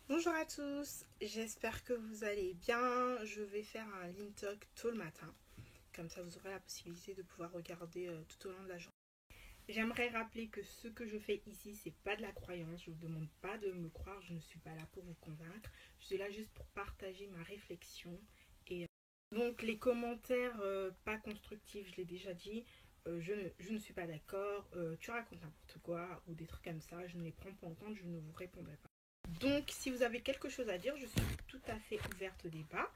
Bonjour à tous, j'espère que vous allez bien. Je vais faire un Lean Talk tôt le matin. Comme ça, vous aurez la possibilité de pouvoir regarder tout au long de la journée. J'aimerais rappeler que ce que je fais ici, c'est pas de la croyance. Je ne vous demande pas de me croire, je ne suis pas là pour vous convaincre. Je suis là juste pour partager ma réflexion. Et donc, les commentaires pas constructifs, je l'ai déjà dit. Je ne suis pas d'accord, tu racontes n'importe quoi ou des trucs comme ça, je ne les prends pas en compte, je ne vous répondrai pas. Donc, si vous avez quelque chose à dire, je suis tout à fait ouverte au débat,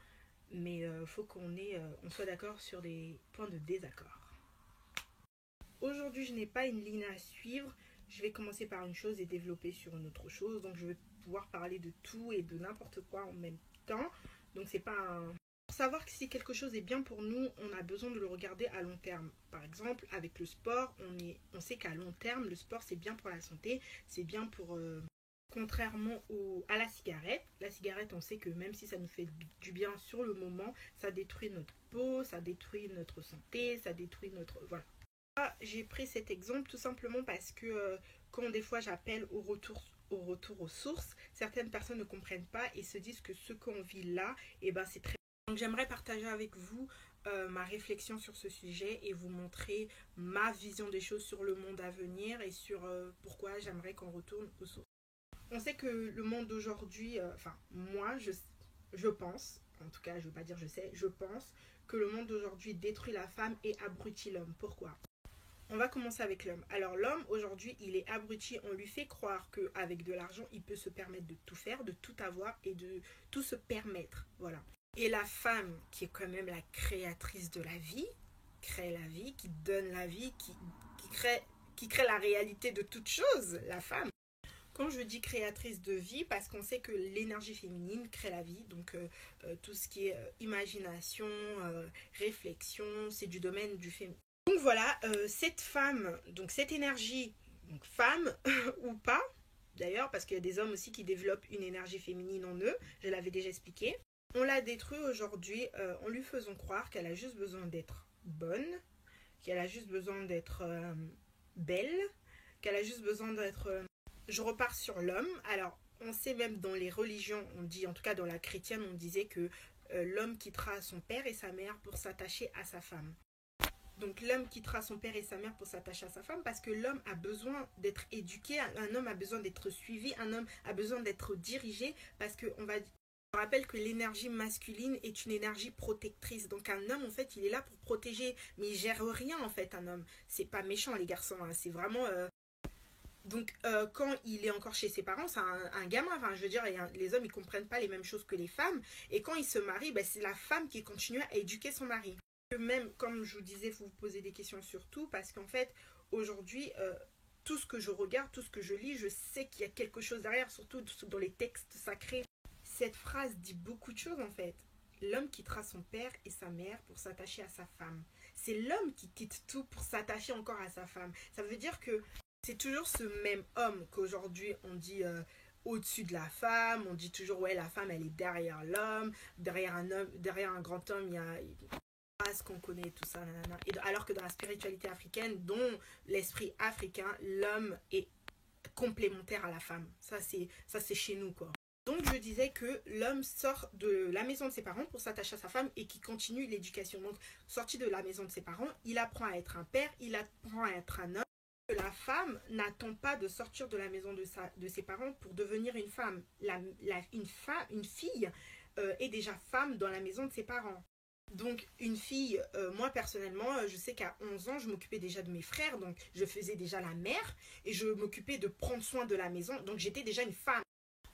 mais il faut on soit d'accord sur des points de désaccord. Aujourd'hui, je n'ai pas une ligne à suivre. Je vais commencer par une chose et développer sur une autre chose. Donc, je vais pouvoir parler de tout et de n'importe quoi en même temps. Donc, c'est pas un... Pour savoir que si quelque chose est bien pour nous, on a besoin de le regarder à long terme. Par exemple, avec le sport, on sait qu'à long terme, le sport, c'est bien pour la santé, c'est bien pour... Contrairement à la cigarette, on sait que même si ça nous fait du bien sur le moment, ça détruit notre peau, ça détruit notre santé, ça détruit notre... Voilà. J'ai pris cet exemple tout simplement parce que quand des fois j'appelle au retour aux sources, certaines personnes ne comprennent pas et se disent que ce qu'on vit là, eh ben, c'est très... Donc j'aimerais partager avec vous ma réflexion sur ce sujet et vous montrer ma vision des choses sur le monde à venir et sur pourquoi j'aimerais qu'on retourne aux sources. On sait que le monde d'aujourd'hui, enfin moi je pense, en tout cas je ne veux pas dire je sais, je pense que le monde d'aujourd'hui détruit la femme et abrutit l'homme. Pourquoi? On va commencer avec l'homme. Alors l'homme aujourd'hui il est abruti, on lui fait croire qu'avec de l'argent il peut se permettre de tout faire, de tout avoir et de tout se permettre. Voilà. Et la femme qui est quand même la créatrice de la vie, crée la vie, qui donne la vie, qui crée la réalité de toute chose, la femme. Quand je dis créatrice de vie, parce qu'on sait que l'énergie féminine crée la vie, donc tout ce qui est imagination, réflexion, c'est du domaine du féminin. Donc voilà, cette femme, donc cette énergie, donc femme ou pas, d'ailleurs, parce qu'il y a des hommes aussi qui développent une énergie féminine en eux, je l'avais déjà expliqué, on la détruit aujourd'hui en lui faisant croire qu'elle a juste besoin d'être bonne, qu'elle a juste besoin d'être belle, qu'elle a juste besoin d'être je repars sur l'homme. Alors, on sait même dans les religions, on dit, en tout cas dans la chrétienne, on disait que l'homme quittera son père et sa mère pour s'attacher à sa femme. Donc l'homme quittera son père et sa mère pour s'attacher à sa femme parce que l'homme a besoin d'être éduqué, un homme a besoin d'être suivi, un homme a besoin d'être dirigé parce qu'on va... Je rappelle que l'énergie masculine est une énergie protectrice. Donc un homme, en fait, il est là pour protéger, mais il gère rien, en fait, un homme. C'est pas méchant, les garçons, hein. C'est vraiment... Donc, quand il est encore chez ses parents, c'est un gamin. Enfin, je veux dire, les hommes, ils comprennent pas les mêmes choses que les femmes. Et quand il se marie, ben, c'est la femme qui continue à éduquer son mari. Même, comme je vous disais, vous vous posez des questions sur tout, parce qu'en fait, aujourd'hui, tout ce que je regarde, tout ce que je lis, je sais qu'il y a quelque chose derrière, surtout dans les textes sacrés. Cette phrase dit beaucoup de choses, en fait. L'homme quittera son père et sa mère pour s'attacher à sa femme. C'est l'homme qui quitte tout pour s'attacher encore à sa femme. Ça veut dire que c'est toujours ce même homme qu'aujourd'hui on dit au-dessus de la femme, on dit toujours ouais la femme elle est derrière l'homme, derrière un homme, derrière un grand homme il y a ce qu'on connaît tout ça nanana. Et alors que dans la spiritualité africaine, dont l'esprit africain, l'homme est complémentaire à la femme. Ça c'est chez nous quoi. Donc je disais que l'homme sort de la maison de ses parents pour s'attacher à sa femme et qui continue l'éducation. Donc sorti de la maison de ses parents, il apprend à être un père, il apprend à être un homme. La femme n'attend pas de sortir de la maison de ses parents pour devenir une femme. Une fille est déjà femme dans la maison de ses parents. Donc une fille, moi personnellement, je sais qu'à 11 ans, je m'occupais déjà de mes frères, donc je faisais déjà la mère et je m'occupais de prendre soin de la maison, donc j'étais déjà une femme.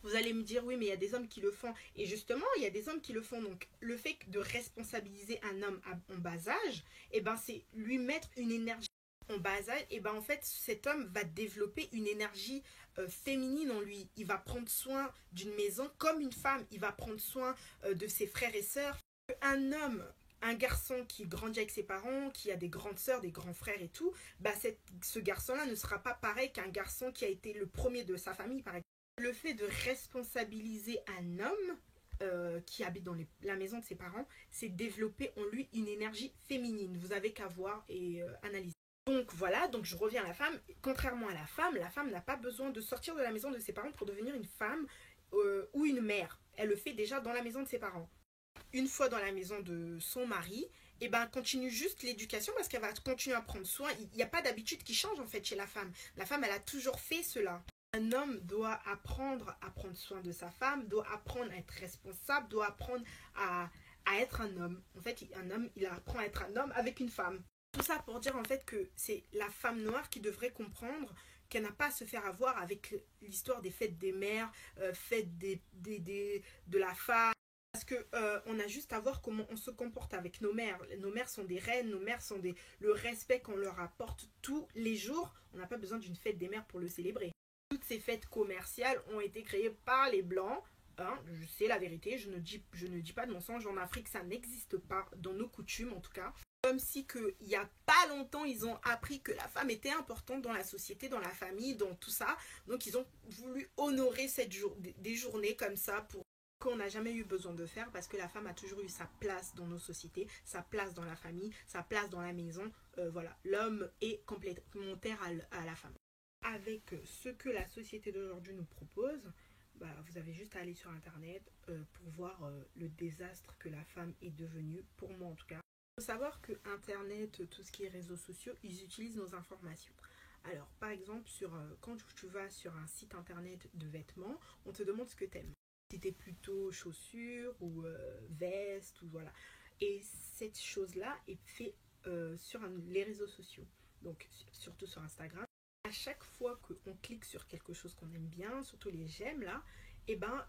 Vous allez me dire, oui, mais il y a des hommes qui le font. Et justement, il y a des hommes qui le font. Donc, le fait de responsabiliser un homme en bas âge, eh ben, c'est lui mettre une énergie en bas âge. Et ben, en fait, cet homme va développer une énergie féminine en lui. Il va prendre soin d'une maison comme une femme. Il va prendre soin de ses frères et sœurs. Un homme, un garçon qui grandit avec ses parents, qui a des grandes sœurs, des grands frères et tout, bah ce garçon-là ne sera pas pareil qu'un garçon qui a été le premier de sa famille, par exemple. Le fait de responsabiliser un homme qui habite dans la maison de ses parents, c'est développer en lui une énergie féminine. Vous avez qu'à voir et analyser. Donc voilà, donc je reviens à la femme. Contrairement à la femme n'a pas besoin de sortir de la maison de ses parents pour devenir une femme ou une mère, elle le fait déjà dans la maison de ses parents. Une fois dans la maison de son mari, et ben continue juste l'éducation parce qu'elle va continuer à prendre soin. Il n'y a pas d'habitude qui change en fait chez la femme. La femme, elle a toujours fait cela. Un homme doit apprendre à prendre soin de sa femme, doit apprendre à être responsable, doit apprendre à être un homme. En fait, un homme, il apprend à être un homme avec une femme. Tout ça pour dire en fait que c'est la femme noire qui devrait comprendre qu'elle n'a pas à se faire avoir avec l'histoire des fêtes des mères, fêtes de la femme. Parce que on a juste à voir comment on se comporte avec nos mères. Nos mères sont des reines, nos mères sont le respect qu'on leur apporte tous les jours. On n'a pas besoin d'une fête des mères pour le célébrer. Toutes ces fêtes commerciales ont été créées par les Blancs. Hein, c'est la vérité, je ne dis pas de mensonge. En Afrique, ça n'existe pas, dans nos coutumes en tout cas. Comme si il n'y a pas longtemps, ils ont appris que la femme était importante dans la société, dans la famille, dans tout ça. Donc ils ont voulu honorer des journées comme ça pour qu'on n'a jamais eu besoin de faire parce que la femme a toujours eu sa place dans nos sociétés, sa place dans la famille, sa place dans la maison. Voilà, l'homme est complémentaire à la femme. Avec ce que la société d'aujourd'hui nous propose, bah, vous avez juste à aller sur internet pour voir le désastre que la femme est devenue, pour moi en tout cas. Il faut savoir que internet, tout ce qui est réseaux sociaux, ils utilisent nos informations. Alors par exemple, quand tu vas sur un site internet de vêtements, on te demande ce que tu aimes. Si tu es plutôt chaussures ou veste ou voilà. Et cette chose-là est faite sur les réseaux sociaux, donc surtout sur Instagram. À chaque fois qu'on clique sur quelque chose qu'on aime bien, surtout les j'aime là, et ben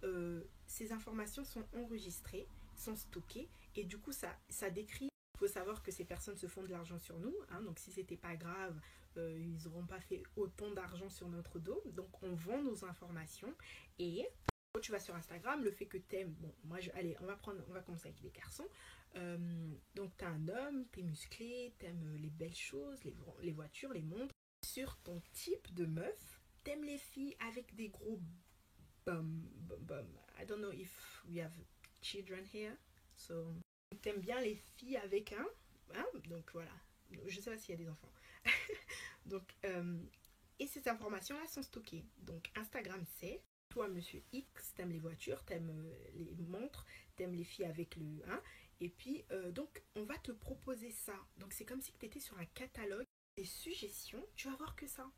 ces informations sont enregistrées, sont stockées et du coup ça décrit. Il faut savoir que ces personnes se font de l'argent sur nous, hein, donc si c'était pas grave, ils n'auront pas fait autant d'argent sur notre dos. Donc on vend nos informations et quand tu vas sur Instagram, le fait que t'aimes, bon, allez, on va commencer avec les garçons. Donc t'as un homme, t'es musclé, t'aimes les belles choses, les voitures, les montres. Sur ton type de meuf, t'aimes les filles avec des gros bum. I don't know if we have children here, so t'aimes bien les filles avec donc voilà. Je sais pas s'il y a des enfants. Donc et ces informations-là sont stockées. Donc Instagram c'est toi, monsieur X, t'aimes les voitures, t'aimes les montres, t'aimes les filles avec le et puis donc on va te proposer ça. Donc c'est comme si tu étais sur un catalogue des suggestions, tu vas voir que ça.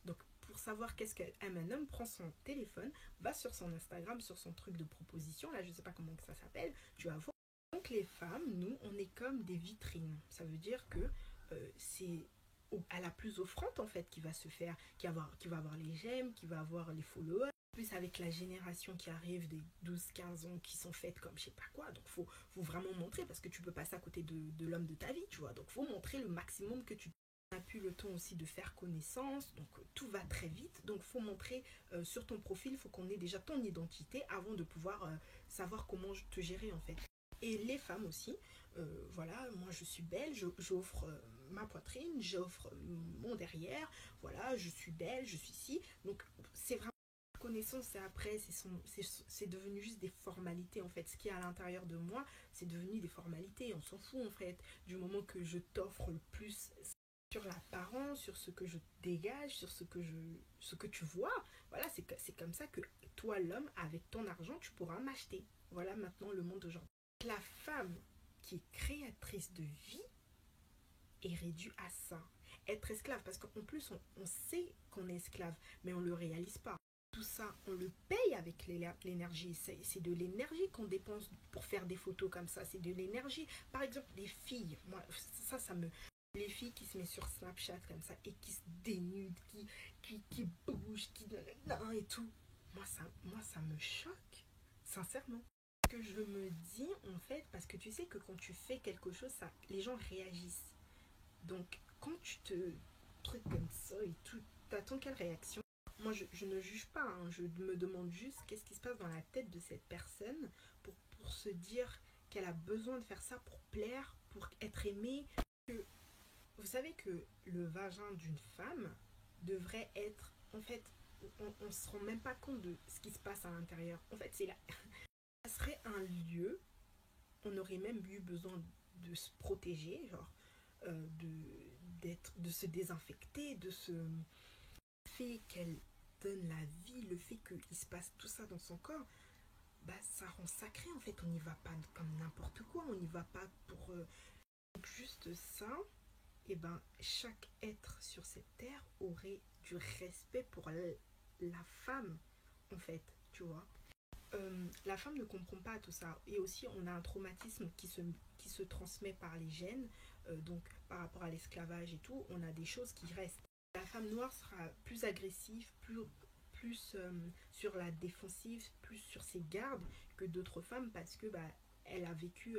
Donc pour savoir qu'est-ce qu'aime un homme, prend son téléphone, va sur son Instagram, sur son truc de proposition, là je sais pas comment ça s'appelle, tu vas voir. Donc les femmes, nous, on est comme des vitrines. Ça veut dire que c'est à la plus offrante en fait qui va se faire, qui va avoir les j'aime, qui va avoir les followers. Plus avec la génération qui arrive des 12-15 ans qui sont faites comme je sais pas quoi, donc faut vraiment montrer parce que tu peux passer à côté de l'homme de ta vie, tu vois, donc faut montrer le maximum que tu as plus le temps aussi de faire connaissance, donc tout va très vite, donc faut montrer sur ton profil, faut qu'on ait déjà ton identité avant de pouvoir savoir comment te gérer en fait. Et les femmes aussi, voilà, moi je suis belle, j'offre ma poitrine, j'offre mon derrière, voilà, je suis belle, je suis ci, donc c'est vraiment connaissance et après c'est devenu juste des formalités en fait. Ce qui est à l'intérieur de moi, c'est devenu des formalités, on s'en fout en fait, du moment que je t'offre le plus sur l'apparence, sur ce que je dégage, sur ce que tu vois. Voilà, c'est comme ça que toi l'homme, avec ton argent, tu pourras m'acheter. Voilà maintenant le monde d'aujourd'hui. La femme qui est créatrice de vie est réduite à ça. Être esclave, parce qu'en plus on sait qu'on est esclave, mais on ne le réalise pas. Tout ça, on le paye avec l'énergie. C'est de l'énergie qu'on dépense pour faire des photos comme ça. C'est de l'énergie. Par exemple, les filles, moi, ça me... Les filles qui se mettent sur Snapchat comme ça et qui se dénudent, qui bougent, et tout. Moi, ça me choque, sincèrement. Ce que je me dis, en fait, parce que tu sais que quand tu fais quelque chose, les gens réagissent. Donc, quand tu te trucs comme ça et tout, t'attends quelle réaction? Moi, je ne juge pas, hein. Je me demande juste qu'est-ce qui se passe dans la tête de cette personne pour se dire qu'elle a besoin de faire ça pour plaire, pour être aimée. Vous savez que le vagin d'une femme devrait être, en fait, on ne se rend même pas compte de ce qui se passe à l'intérieur. En fait, ça serait un lieu, on aurait même eu besoin de se protéger, genre, de se désinfecter, de se fait qu'elle donne la vie, le fait qu'il se passe tout ça dans son corps, bah ça rend sacré en fait. On n'y va pas comme n'importe quoi, on n'y va pas pour juste ça. Et ben chaque être sur cette terre aurait du respect pour la femme en fait, tu vois. La femme ne comprend pas tout ça. Et aussi, on a un traumatisme qui se transmet par les gènes. Donc, par rapport à l'esclavage et tout, on a des choses qui restent. La femme noire sera plus agressive, plus sur la défensive, plus sur ses gardes que d'autres femmes parce que elle a vécu...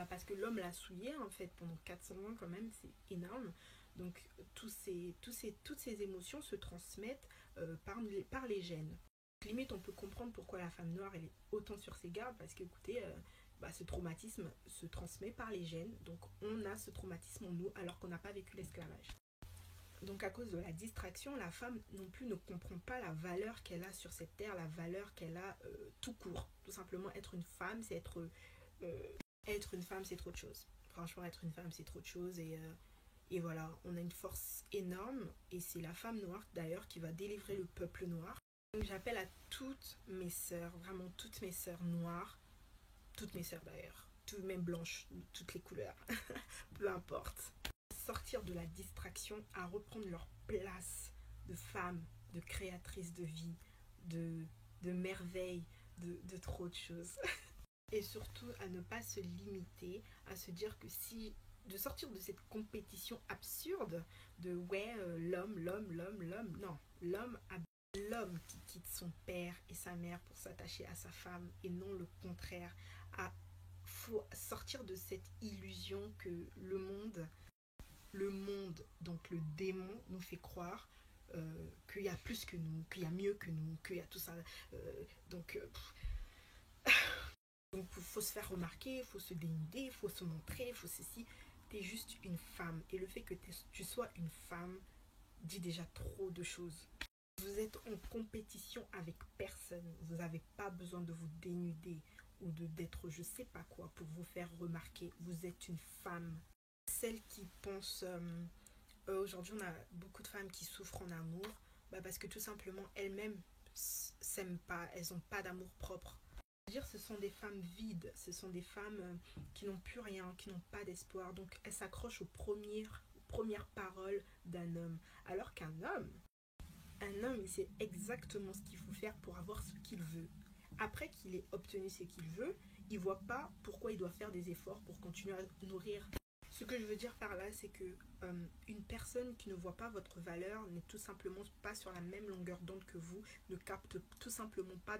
parce que l'homme l'a souillée en fait pendant 400 ans quand même, c'est énorme. Donc, toutes ces émotions se transmettent par les gènes. Limite, on peut comprendre pourquoi la femme noire elle est autant sur ses gardes parce que, écoutez, ce traumatisme se transmet par les gènes. Donc, on a ce traumatisme en nous alors qu'on n'a pas vécu l'esclavage. Donc, à cause de la distraction, la femme non plus ne comprend pas la valeur qu'elle a sur cette terre, la valeur qu'elle a tout court. Tout simplement, être une femme, c'est être une femme, c'est trop de choses. Franchement, être une femme, c'est trop de choses et voilà, on a une force énorme et c'est la femme noire d'ailleurs qui va délivrer le peuple noir. Donc j'appelle à toutes mes sœurs, vraiment toutes mes sœurs noires, toutes mes sœurs d'ailleurs, même blanches, toutes les couleurs, peu importe. Sortir de la distraction, à reprendre leur place de femmes, de créatrices de vie, de merveilles, de trop de choses. Et surtout à ne pas se limiter, à se dire que de sortir de cette compétition absurde de l'homme, non, l'homme qui quitte son père et sa mère pour s'attacher à sa femme et non le contraire. Faut sortir de cette illusion que le monde, donc le démon, nous fait croire qu'il y a plus que nous, qu'il y a mieux que nous, qu'il y a tout ça. Donc, il faut se faire remarquer, il faut se dénuder, il faut se montrer, il faut ceci. T'es juste une femme. Et le fait que tu sois une femme dit déjà trop de choses. Vous êtes en compétition avec personne. Vous n'avez pas besoin de vous dénuder ou d'être je sais pas quoi pour vous faire remarquer. Vous êtes une femme. Celles qui pensent... aujourd'hui, on a beaucoup de femmes qui souffrent en amour parce que tout simplement, elles-mêmes s'aiment pas. Elles n'ont pas d'amour propre. Ce sont des femmes vides. Ce sont des femmes qui n'ont plus rien, qui n'ont pas d'espoir. Donc, elles s'accrochent aux premières paroles d'un homme. Alors qu'un homme, il sait exactement ce qu'il faut faire pour avoir ce qu'il veut. Après qu'il ait obtenu ce qu'il veut, il ne voit pas pourquoi il doit faire des efforts pour continuer à nourrir. Ce que je veux dire par là, c'est que une personne qui ne voit pas votre valeur n'est tout simplement pas sur la même longueur d'onde que vous, ne capte tout simplement pas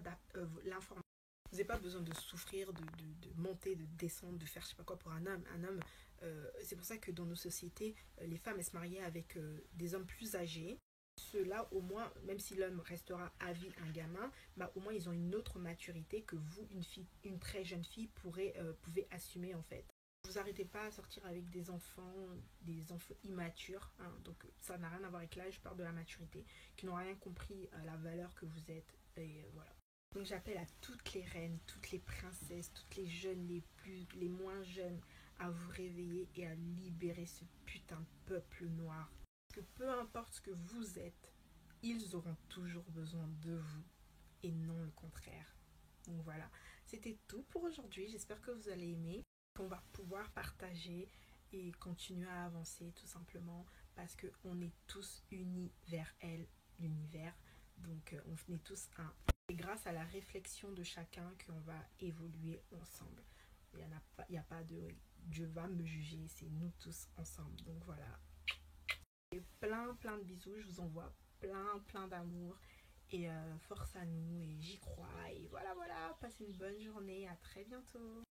l'information. Vous n'avez pas besoin de souffrir, de monter, de descendre, de faire je sais pas quoi pour un homme. Un homme, c'est pour ça que dans nos sociétés, les femmes elles se mariaient avec des hommes plus âgés. Ceux-là, au moins, même si l'homme restera à vie un gamin, au moins ils ont une autre maturité que vous, une très jeune fille, pouvez assumer en fait. Vous n'arrêtez pas à sortir avec des enfants immatures, hein, donc ça n'a rien à voir avec l'âge, je parle de la maturité, qui n'ont rien compris à la valeur que vous êtes, et voilà. Donc j'appelle à toutes les reines, toutes les princesses, toutes les jeunes, les moins jeunes, à vous réveiller et à libérer ce putain de peuple noir. Que peu importe ce que vous êtes, ils auront toujours besoin de vous et non le contraire. Donc voilà, c'était tout pour aujourd'hui. J'espère que vous allez aimer, qu'on va pouvoir partager et continuer à avancer tout simplement parce qu'on est tous unis vers l'univers. Donc on est tous un. C'est grâce à la réflexion de chacun qu'on va évoluer ensemble. Il n'y a pas de Dieu va me juger, c'est nous tous ensemble. Donc voilà. Et plein de bisous, je vous envoie plein d'amour et force à nous et j'y crois. Et voilà, passez une bonne journée, à très bientôt.